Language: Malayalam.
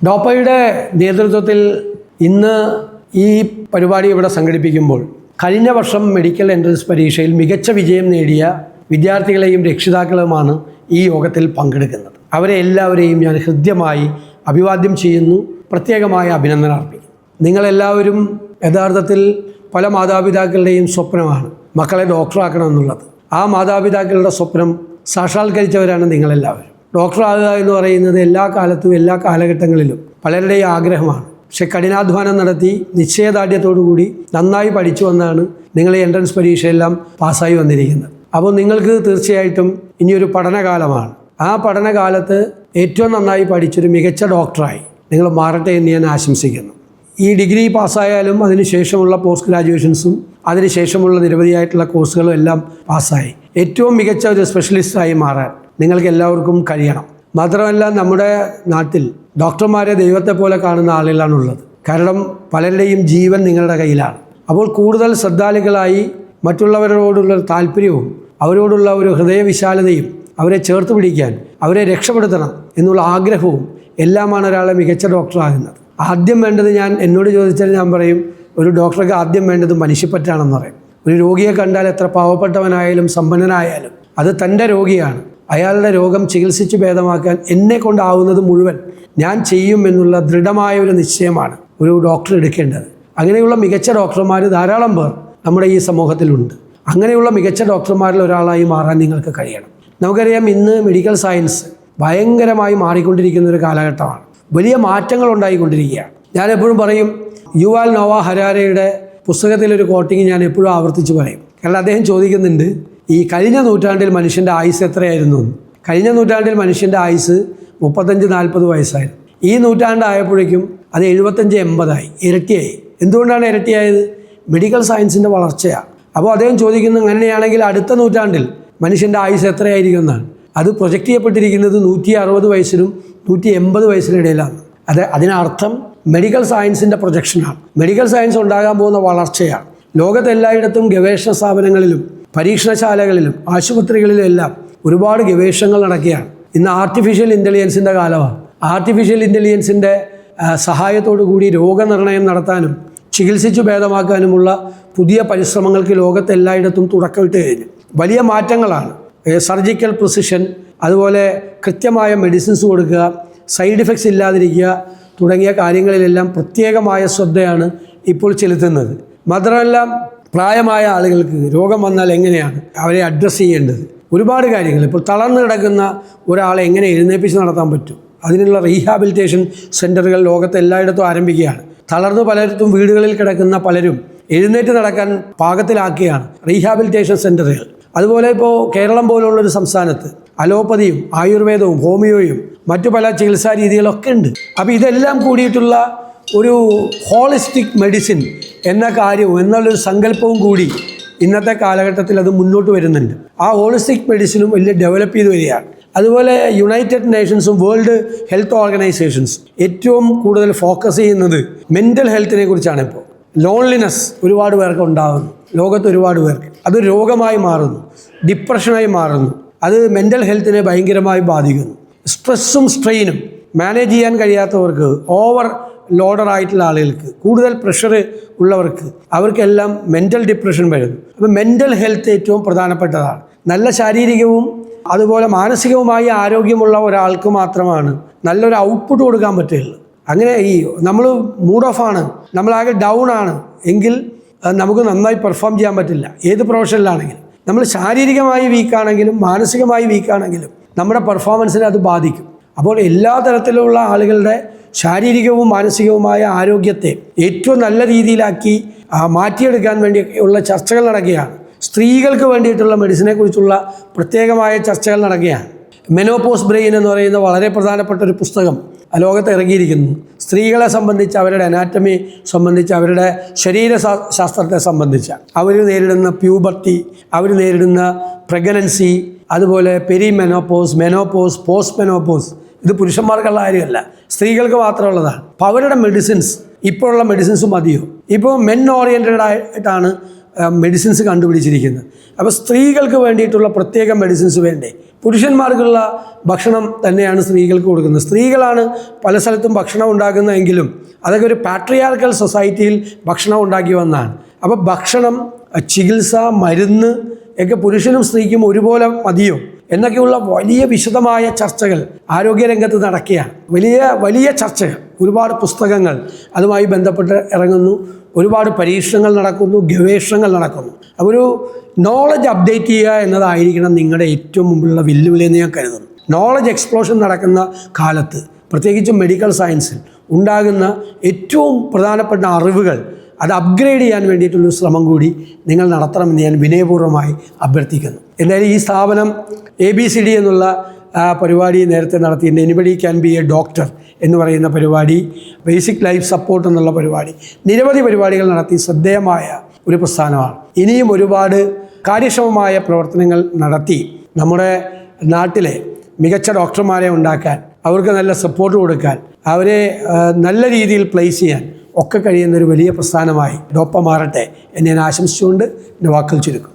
ഡോപ്പയുടെ നേതൃത്വത്തിൽ ഇന്ന് ഈ പരിപാടി ഇവിടെ സംഘടിപ്പിക്കുമ്പോൾ കഴിഞ്ഞ വർഷം മെഡിക്കൽ എൻട്രൻസ് പരീക്ഷയിൽ മികച്ച വിജയം നേടിയ വിദ്യാർത്ഥികളെയും രക്ഷിതാക്കളുമാണ് ഈ യോഗത്തിൽ പങ്കെടുക്കുന്നത്. അവരെ എല്ലാവരെയും ഞാൻ ഹൃദ്യമായി അഭിവാദ്യം ചെയ്യുന്നു, പ്രത്യേകമായ അഭിനന്ദനം അർപ്പിക്കുന്നു. നിങ്ങളെല്ലാവരും യഥാർത്ഥത്തിൽ പല മാതാപിതാക്കളുടെയും സ്വപ്നമാണ് മക്കളെ ഡോക്ടറാക്കണം എന്നുള്ളത്. ആ മാതാപിതാക്കളുടെ സ്വപ്നം സാക്ഷാത്കരിച്ചവരാണ് നിങ്ങളെല്ലാവരും. ഡോക്ടറാകുക എന്ന് പറയുന്നത് എല്ലാ കാലത്തും എല്ലാ കാലഘട്ടങ്ങളിലും പലരുടെയും ആഗ്രഹമാണ്. പക്ഷെ കഠിനാധ്വാനം നടത്തി നിശ്ചയദാർഢ്യത്തോടുകൂടി നന്നായി പഠിച്ചു വന്നാണ് നിങ്ങൾ ഈ എൻട്രൻസ് പരീക്ഷയെല്ലാം പാസ്സായി വന്നിരിക്കുന്നത്. അപ്പോൾ നിങ്ങൾക്ക് തീർച്ചയായിട്ടും ഇനിയൊരു പഠനകാലമാണ്. ആ പഠനകാലത്ത് ഏറ്റവും നന്നായി പഠിച്ചൊരു മികച്ച ഡോക്ടറായി നിങ്ങൾ മാറട്ടെ എന്ന് ഞാൻ ആശംസിക്കുന്നു. ഈ ഡിഗ്രി പാസ്സായാലും അതിനുശേഷമുള്ള പോസ്റ്റ് ഗ്രാജുവേഷൻസും അതിനുശേഷമുള്ള നിരവധിയായിട്ടുള്ള കോഴ്സുകളും എല്ലാം പാസ്സായി ഏറ്റവും മികച്ച ഒരു സ്പെഷ്യലിസ്റ്റായി മാറാൻ നിങ്ങൾക്ക് എല്ലാവർക്കും കഴിയണം. മാത്രമല്ല, നമ്മുടെ നാട്ടിൽ ഡോക്ടർമാരെ ദൈവത്തെ പോലെ കാണുന്ന ആളുകളാണുള്ളത്. കാരണം പലരുടെയും ജീവൻ നിങ്ങളുടെ കയ്യിലാണ്. അപ്പോൾ കൂടുതൽ ശ്രദ്ധാലുക്കളായി മറ്റുള്ളവരോടുള്ള താല്പര്യവും അവരോടുള്ള ഒരു ഹൃദയവിശാലതയും അവരെ ചേർത്ത് പിടിക്കാൻ, അവരെ രക്ഷപ്പെടുത്തണം എന്നുള്ള ആഗ്രഹവും എല്ലാമാണ് ഒരാളെ മികച്ച ഡോക്ടറാകുന്നത്. ആദ്യം വേണ്ടത്, എന്നോട് ചോദിച്ചാൽ ഞാൻ പറയും, ഒരു ഡോക്ടർക്ക് ആദ്യം വേണ്ടത് മനുഷ്യപ്പറ്റാണെന്ന് പറയും. ഒരു രോഗിയെ കണ്ടാൽ എത്ര പാവപ്പെട്ടവനായാലും സമ്പന്നനായാലും അത് തൻ്റെ രോഗിയാണ്. അയാളുടെ രോഗം ചികിത്സിച്ച് ഭേദമാക്കാൻ എന്നെ കൊണ്ടാവുന്നത് മുഴുവൻ ഞാൻ ചെയ്യും എന്നുള്ള ദൃഢമായ ഒരു നിശ്ചയമാണ് ഒരു ഡോക്ടർ എടുക്കേണ്ടത്. അങ്ങനെയുള്ള മികച്ച ഡോക്ടർമാർ ധാരാളം പേർ നമ്മുടെ ഈ സമൂഹത്തിലുണ്ട്. അങ്ങനെയുള്ള മികച്ച ഡോക്ടർമാരിൽ ഒരാളായി മാറാൻ നിങ്ങൾക്ക് കഴിയണം. നമുക്കറിയാം, ഇന്ന് മെഡിക്കൽ സയൻസ് ഭയങ്കരമായി മാറിക്കൊണ്ടിരിക്കുന്ന ഒരു കാലഘട്ടമാണ്. വലിയ മാറ്റങ്ങൾ ഉണ്ടായിക്കൊണ്ടിരിക്കുകയാണ്. ഞാൻ എപ്പോഴും പറയും, യുവാൽ നോവ ഹരാരയുടെ പുസ്തകത്തിലൊരു കോട്ടിങ് ഞാൻ എപ്പോഴും ആവർത്തിച്ച് പറയും. കാരണം അദ്ദേഹം ചോദിക്കുന്നുണ്ട്, ഈ കഴിഞ്ഞ നൂറ്റാണ്ടിൽ മനുഷ്യൻ്റെ ആയുസ് എത്രയായിരുന്നു എന്ന്. കഴിഞ്ഞ നൂറ്റാണ്ടിൽ മനുഷ്യൻ്റെ ആയുസ് 35-40 വയസ്സായിരുന്നു. ഈ നൂറ്റാണ്ടായപ്പോഴേക്കും അത് 75-80 ഇരട്ടിയായി. എന്തുകൊണ്ടാണ് ഇരട്ടിയായത്? മെഡിക്കൽ സയൻസിൻ്റെ വളർച്ചയാണ്. അപ്പോൾ അദ്ദേഹം ചോദിക്കുന്നത്, അങ്ങനെയാണെങ്കിൽ അടുത്ത നൂറ്റാണ്ടിൽ മനുഷ്യൻ്റെ ആയുസ് എത്രയായിരിക്കും എന്നാണ്. അത് പ്രൊജക്റ്റ് ചെയ്യപ്പെട്ടിരിക്കുന്നത് 160 വയസ്സിനും 180 വയസ്സിനിടയിലാണ്. അതിനർത്ഥം മെഡിക്കൽ സയൻസിൻ്റെ പ്രൊജക്ഷനാണ്. മെഡിക്കൽ സയൻസ് ഉണ്ടാകാൻ പോകുന്ന വളർച്ചയാണ്. ലോകത്തെല്ലായിടത്തും ഗവേഷണ സ്ഥാപനങ്ങളിലും പരീക്ഷണശാലകളിലും ആശുപത്രികളിലും എല്ലാം ഒരുപാട് ഗവേഷണങ്ങൾ നടക്കുകയാണ്. ഇന്ന് ആർട്ടിഫിഷ്യൽ ഇൻ്റലിജൻസിൻ്റെ കാലമാണ്. ആർട്ടിഫിഷ്യൽ ഇൻ്റലിജൻസിൻ്റെ സഹായത്തോടു കൂടി രോഗനിർണയം നടത്താനും ചികിത്സിച്ചു ഭേദമാക്കാനുമുള്ള പുതിയ പരിശ്രമങ്ങൾക്ക് ലോകത്തെല്ലായിടത്തും തുടക്കമിട്ട് കഴിഞ്ഞു. വലിയ മാറ്റങ്ങളാണ്. സർജിക്കൽ പ്രിസിഷൻ, അതുപോലെ കൃത്യമായ മെഡിസിൻസ് കൊടുക്കുക, സൈഡ് ഇഫക്ട്സ് ഇല്ലാതിരിക്കുക തുടങ്ങിയ കാര്യങ്ങളിലെല്ലാം പ്രത്യേകമായ ശ്രദ്ധയാണ് ഇപ്പോൾ ചെലുത്തുന്നത്. മാത്രമല്ല, പ്രായമായ ആളുകൾക്ക് രോഗം വന്നാൽ എങ്ങനെയാണ് അവരെ അഡ്രസ്സ് ചെയ്യേണ്ടത്, ഒരുപാട് കാര്യങ്ങൾ. ഇപ്പോൾ തളർന്നു കിടക്കുന്ന ഒരാളെ എങ്ങനെ എഴുന്നേൽപ്പിച്ച് നടത്താൻ പറ്റും, അതിനുള്ള റീഹാബിലിറ്റേഷൻ സെൻ്ററുകൾ ലോകത്ത് എല്ലായിടത്തും ആരംഭിക്കുകയാണ്. തളർന്നു പലയിടത്തും വീടുകളിൽ കിടക്കുന്ന പലരും എഴുന്നേറ്റ് നടക്കാൻ പാകത്തിലാക്കുകയാണ് റീഹാബിലിറ്റേഷൻ സെൻ്ററുകൾ. അതുപോലെ ഇപ്പോൾ കേരളം പോലുള്ളൊരു സംസ്ഥാനത്ത് അലോപ്പതിയും ആയുർവേദവും ഹോമിയോയും മറ്റു പല ചികിത്സാ രീതികളൊക്കെ ഉണ്ട്. അപ്പോൾ ഇതെല്ലാം കൂടിയിട്ടുള്ള ഒരു ഹോളിസ്റ്റിക് മെഡിസിൻ എന്ന കാര്യവും എന്നുള്ളൊരു സങ്കല്പവും കൂടി ഇന്നത്തെ കാലഘട്ടത്തിൽ അത് മുന്നോട്ട് വരുന്നുണ്ട്. ആ ഹോളിസ്റ്റിക് മെഡിസിനും വലിയ ഡെവലപ്പ് ചെയ്ത് വരികയാണ്. അതുപോലെ യുണൈറ്റഡ് നേഷൻസും വേൾഡ് ഹെൽത്ത് ഓർഗനൈസേഷൻസ് ഏറ്റവും കൂടുതൽ ഫോക്കസ് ചെയ്യുന്നത് മെൻ്റൽ ഹെൽത്തിനെ കുറിച്ചാണ്. ഇപ്പോൾ ലോൺലിനെസ് ഒരുപാട് പേർക്ക് ഉണ്ടാകുന്നു, ലോകത്ത് ഒരുപാട് പേർക്ക് അതൊരു രോഗമായി മാറുന്നു, ഡിപ്രഷനായി മാറുന്നു. അത് മെൻ്റൽ ഹെൽത്തിനെ ഭയങ്കരമായി ബാധിക്കുന്നു. സ്ട്രെസ്സും സ്ട്രെയിനും മാനേജ് ചെയ്യാൻ കഴിയാത്തവർക്ക്, ഓവർ ലോഡറായിട്ടുള്ള ആളുകൾക്ക്, കൂടുതൽ പ്രഷർ ഉള്ളവർക്ക്, അവർക്കെല്ലാം മെൻ്റൽ ഡിപ്രഷൻ വരുന്നു. അപ്പോൾ മെൻ്റൽ ഹെൽത്ത് ഏറ്റവും പ്രധാനപ്പെട്ടതാണ്. നല്ല ശാരീരികവും അതുപോലെ മാനസികവുമായ ആരോഗ്യമുള്ള ഒരാൾക്ക് മാത്രമാണ് നല്ലൊരു ഔട്ട്പുട്ട് കൊടുക്കാൻ പറ്റുള്ളൂ. അങ്ങനെ നമ്മൾ മൂഡ് ഓഫ് ആണ്, നമ്മളാകെ ഡൗൺ ആണ് എങ്കിൽ നമുക്ക് നന്നായി പെർഫോം ചെയ്യാൻ പറ്റില്ല. ഏത് പ്രൊഫഷനിലാണെങ്കിലും നമ്മൾ ശാരീരികമായി വീക്കാണെങ്കിലും മാനസികമായി വീക്കാണെങ്കിലും നമ്മുടെ പെർഫോമൻസിനെ അത് ബാധിക്കും. അപ്പോൾ എല്ലാ തരത്തിലുള്ള ആളുകളുടെ ശാരീരികവും മാനസികവുമായ ആരോഗ്യത്തെ ഏറ്റവും നല്ല രീതിയിലാക്കി മാറ്റിയെടുക്കാൻ വേണ്ടിയുള്ള ചർച്ചകൾ നടക്കുകയാണ്. സ്ത്രീകൾക്ക് വേണ്ടിയിട്ടുള്ള മെഡിസിനെ കുറിച്ചുള്ള പ്രത്യേകമായ ചർച്ചകൾ നടക്കുകയാണ്. മെനോപോസ് ബ്രെയിൻ എന്ന് പറയുന്ന വളരെ പ്രധാനപ്പെട്ട ഒരു പുസ്തകം ലോകത്ത് ഇറങ്ങിയിരിക്കുന്നു. സ്ത്രീകളെ സംബന്ധിച്ച്, അവരുടെ അനാറ്റമി സംബന്ധിച്ച്, അവരുടെ ശരീരശാസ്ത്രത്തെ സംബന്ധിച്ച്, അവർ നേരിടുന്ന പ്യൂബർട്ടി, അവർ നേരിടുന്ന പ്രഗ്നൻസി, അതുപോലെ പെരിമെനോപോസ്, മെനോപോസ്, പോസ്റ്റ് മെനോപോസ്. ഇത് പുരുഷന്മാർക്കുള്ള കാര്യമല്ല, സ്ത്രീകൾക്ക് മാത്രമുള്ളതാണ്. അപ്പോൾ അവരുടെ മെഡിസിൻസ്, ഇപ്പോഴുള്ള മെഡിസിൻസ് മതിയോ? ഇപ്പോൾ മെൻ ഓറിയൻറ്റഡ് ആയിട്ടാണ് മെഡിസിൻസ് കണ്ടുപിടിച്ചിരിക്കുന്നത്. അപ്പോൾ സ്ത്രീകൾക്ക് വേണ്ടിയിട്ടുള്ള പ്രത്യേക മെഡിസിൻസ് വേണ്ടേ? പുരുഷന്മാർക്കുള്ള ഭക്ഷണം തന്നെയാണ് സ്ത്രീകൾക്ക് കൊടുക്കുന്നത്. സ്ത്രീകളാണ് പല സ്ഥലത്തും ഭക്ഷണം ഉണ്ടാക്കുന്നതെങ്കിലും അതൊക്കെ ഒരു പാട്രിയാർക്കൽ സൊസൈറ്റിയിൽ ഭക്ഷണം ഉണ്ടാക്കി വന്നതാണ്. അപ്പോൾ ഭക്ഷണം, ചികിത്സ, മരുന്ന് ഒക്കെ പുരുഷനും സ്ത്രീക്കും ഒരുപോലെ മതിയോ എന്നൊക്കെയുള്ള വലിയ വിശദമായ ചർച്ചകൾ ആരോഗ്യരംഗത്ത് നടക്കുകയാണ്. വലിയ ചർച്ചകൾ, ഒരുപാട് പുസ്തകങ്ങൾ അതുമായി ബന്ധപ്പെട്ട് ഇറങ്ങുന്നു, ഒരുപാട് പരീക്ഷണങ്ങൾ നടക്കുന്നു, ഗവേഷണങ്ങൾ നടക്കുന്നു. അപ്പോൾ ഒരു നോളജ് അപ്ഡേറ്റ് ചെയ്യുക എന്നതായിരിക്കണം നിങ്ങളുടെ ഏറ്റവും മുമ്പിലുള്ള വെല്ലുവിളി എന്ന് ഞാൻ കരുതുന്നു. നോളജ് എക്സ്പ്ലോഷൻ നടക്കുന്ന കാലത്ത്, പ്രത്യേകിച്ചും മെഡിക്കൽ സയൻസിൽ ഉണ്ടാകുന്ന ഏറ്റവും പ്രധാനപ്പെട്ട അറിവുകൾ അത് അപ്ഗ്രേഡ് ചെയ്യാൻ വേണ്ടിയിട്ടുള്ളൊരു ശ്രമം കൂടി നിങ്ങൾ നടത്തണമെന്ന് ഞാൻ വിനയപൂർവ്വമായി അഭ്യർത്ഥിക്കുന്നു. എന്തായാലും ഈ സ്ഥാപനം ABCD എന്നുള്ള പരിപാടി നേരത്തെ നടത്തിയിട്ടുണ്ട്. Anybody can be A doctor എന്ന് പറയുന്ന പരിപാടി, ബേസിക് ലൈഫ് സപ്പോർട്ട് എന്നുള്ള പരിപാടി, നിരവധി പരിപാടികൾ നടത്തി ശ്രദ്ധേയമായ ഒരു പ്രസ്ഥാനമാണ്. ഇനിയും ഒരുപാട് കാര്യക്ഷമമായ പ്രവർത്തനങ്ങൾ നടത്തി നമ്മുടെ നാട്ടിലെ മികച്ച ഡോക്ടർമാരെ ഉണ്ടാക്കാൻ, അവർക്ക് നല്ല സപ്പോർട്ട് കൊടുക്കാൻ, അവരെ നല്ല രീതിയിൽ പ്ലേസ് ചെയ്യാൻ ഒക്കെ കഴിയുന്നൊരു വലിയ പ്രസ്ഥാനമായി ഡോപ്പ മാറട്ടെ എന്ന് ഞാൻ ആശംസിച്ചുകൊണ്ട് എൻ്റെ വാക്കുകൾ ചുരുക്കും.